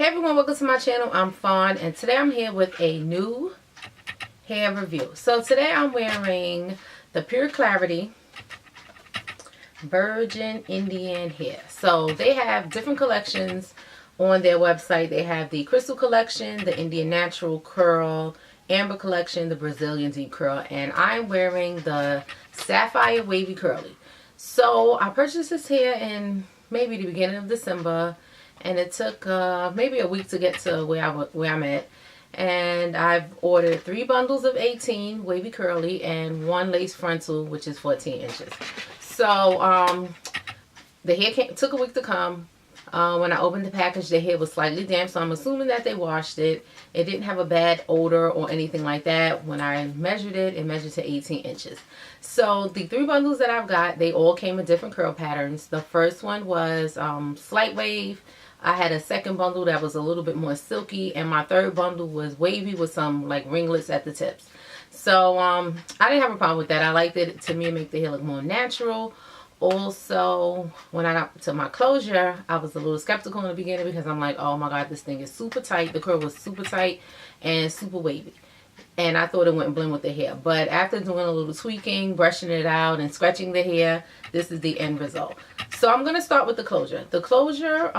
Hey everyone, welcome to my channel. I'm Fawn and today I'm here with a new hair review. So today I'm wearing the Pure Clarity Virgin Indian hair. So they have different collections on their website. They have the Crystal Collection, the Indian Natural Curl, Amber Collection, the Brazilian Deep Curl, and I'm wearing the Sapphire Wavy Curly. So I purchased this hair in maybe the beginning of December, and it took maybe a week to get to where I'm at. And I've ordered 3 bundles of 18 wavy curly and 1 lace frontal, which is 14 inches. So the hair took a week to come. When I opened the package, the hair was slightly damp, so I'm assuming that they washed it. It didn't have a bad odor or anything like that. When I measured it, it measured to 18 inches. So the 3 bundles that I've got, they all came in different curl patterns. The first one was slight wave. I had a second bundle that was a little bit more silky, and my third bundle was wavy with some like ringlets at the tips. So I didn't have a problem with that. I liked it. To me, it made the hair look more natural. Also, when I got to my closure, I was a little skeptical in the beginning because I'm like, oh my god, this thing is super tight. The curl was super tight and super wavy, and I thought it wouldn't blend with the hair. But after doing a little tweaking, brushing it out, and stretching the hair, this is the end result. So I'm going to start with the closure. The closure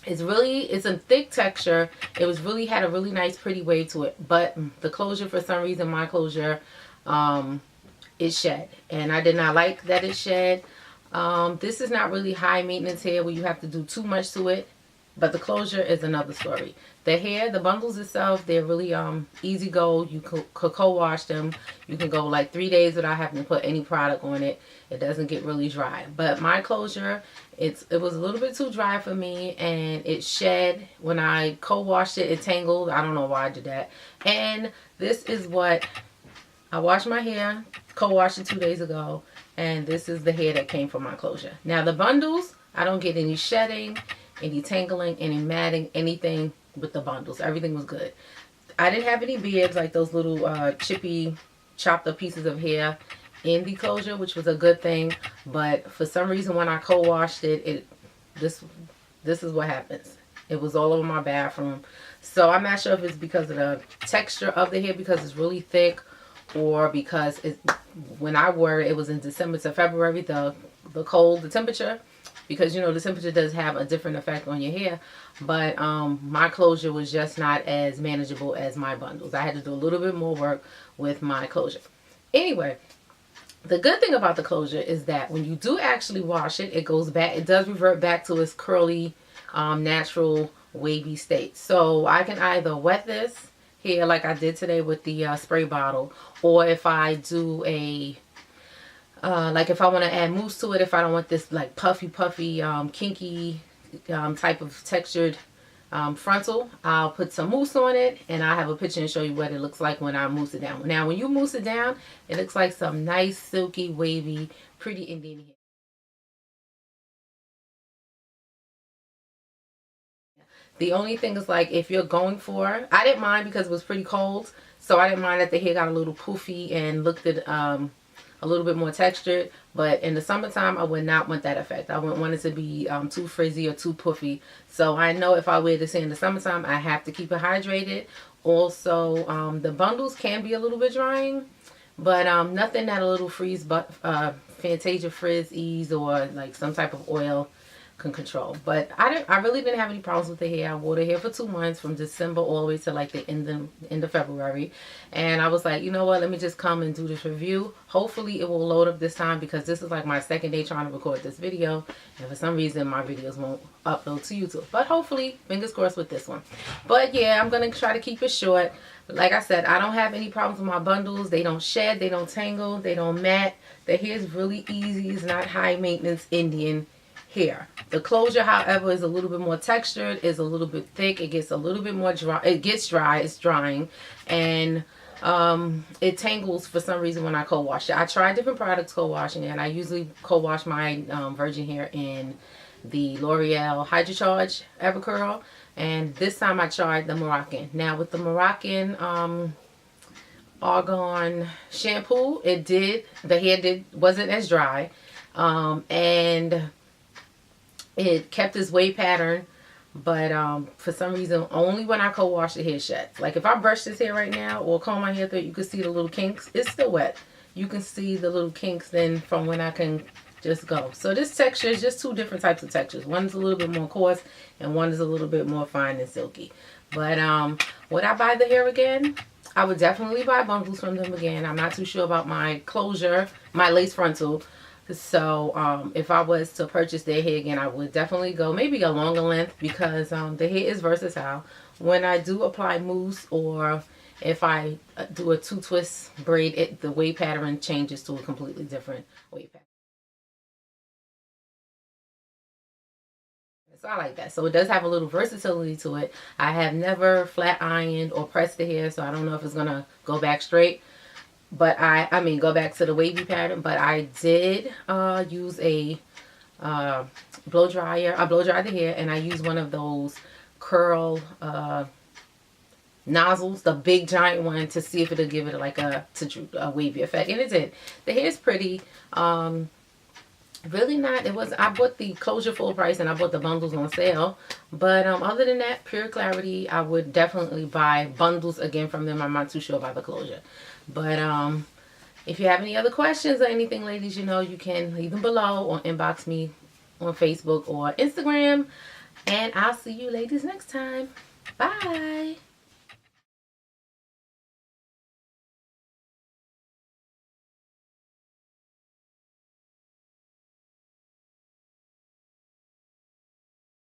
it's a thick texture. It was really had a really nice pretty wave to it. But the closure, for some reason, my closure, it shed. And I did not like that it shed. This is not really high maintenance hair where you have to do too much to it. But the closure is another story. The hair, the bundles itself, they're really easy go. You could co-wash them. You can go like 3 days without having to put any product on it. It doesn't get really dry. But my closure, it was a little bit too dry for me, and it shed. When I co-washed it, it tangled. I don't know why I did that. And this is what I washed my hair, co-washed it 2 days ago, and this is the hair that came from my closure. Now the bundles, I don't get any shedding, any tangling, any matting, anything with the bundles. Everything was good. I didn't have any bibs, like those little chippy chopped up pieces of hair in the closure, which was a good thing. But for some reason, when I co-washed it, this is what happens. It was all over my bathroom. So I'm not sure if it's because of the texture of the hair, because it's really thick, or because when I wore it, it was in December to February, the cold, the temperature. Because, you know, the temperature does have a different effect on your hair. But my closure was just not as manageable as my bundles. I had to do a little bit more work with my closure. Anyway, the good thing about the closure is that when you do actually wash it, it goes back. It does revert back to its curly, natural, wavy state. So I can either wet this hair like I did today with the spray bottle. Or if I do a... like if I want to add mousse to it, if I don't want this like puffy, kinky type of textured frontal, I'll put some mousse on it, and I'll have a picture and show you what it looks like when I mousse it down. Now when you mousse it down, it looks like some nice, silky, wavy, pretty Indian hair. The only thing is, like, if you're going for, I didn't mind because it was pretty cold, so I didn't mind that the hair got a little poofy and looked at a little bit more textured. But in the summertime, I would not want that effect. I wouldn't want it to be too frizzy or too puffy. So I know if I wear this in the summertime, I have to keep it hydrated. Also, the bundles can be a little bit drying, but nothing that a little Fantasia Frizz Ease or like some type of oil can control. But I really didn't have any problems with the hair. I wore the hair for 2 months, from December all the way to like the end of February, and I was like, you know what, let me just come and do this review. Hopefully it will load up this time, because this is like my second day trying to record this video, and for some reason my videos won't upload to YouTube. But hopefully, fingers crossed with this one. But yeah, I'm gonna try to keep it short. Like I said, I don't have any problems with my bundles. They don't shed, they don't tangle, they don't mat. The hair is really easy. It's not high maintenance Indian hair. The closure, however, is a little bit more textured, is a little bit thick. It gets a little bit more dry. It gets dry. It's drying, and it tangles for some reason when I co-wash it. I tried different products co-washing it, and I usually co-wash my virgin hair in the L'Oreal Hydra Charge Evercurl, and this time I tried the Moroccan. Now with the Moroccan argan shampoo, the hair wasn't as dry, and it kept its wave pattern But for some reason, only when I co-wash the hair sheds. Like if I brush this hair right now or comb my hair through it, you can see the little kinks. It's still wet. You can see the little kinks then from when I can just go. So this texture is just two different types of textures. One's a little bit more coarse and one is a little bit more fine and silky. But would I buy the hair again? I would definitely buy bundles from them again. I'm not too sure about my closure, my lace frontal. So if I was to purchase their hair again, I would definitely go maybe a longer length because the hair is versatile. When I do apply mousse or if I do a two twist braid, the wave pattern changes to a completely different wave pattern. So I like that. So it does have a little versatility to it. I have never flat ironed or pressed the hair, so I don't know if it's going to go back straight. But I mean, go back to the wavy pattern. But I did use a blow dryer. I blow dried the hair, and I used one of those curl nozzles, the big giant one, to see if it'll give it like a wavy effect. And it did. The hair is pretty. Really not. It was. I bought the closure full price, and I bought the bundles on sale. But other than that, pure clarity, I would definitely buy bundles again from them. I'm not too sure about the closure. But if you have any other questions or anything, ladies, you know, you can leave them below or inbox me on Facebook or Instagram. And I'll see you ladies next time. Bye.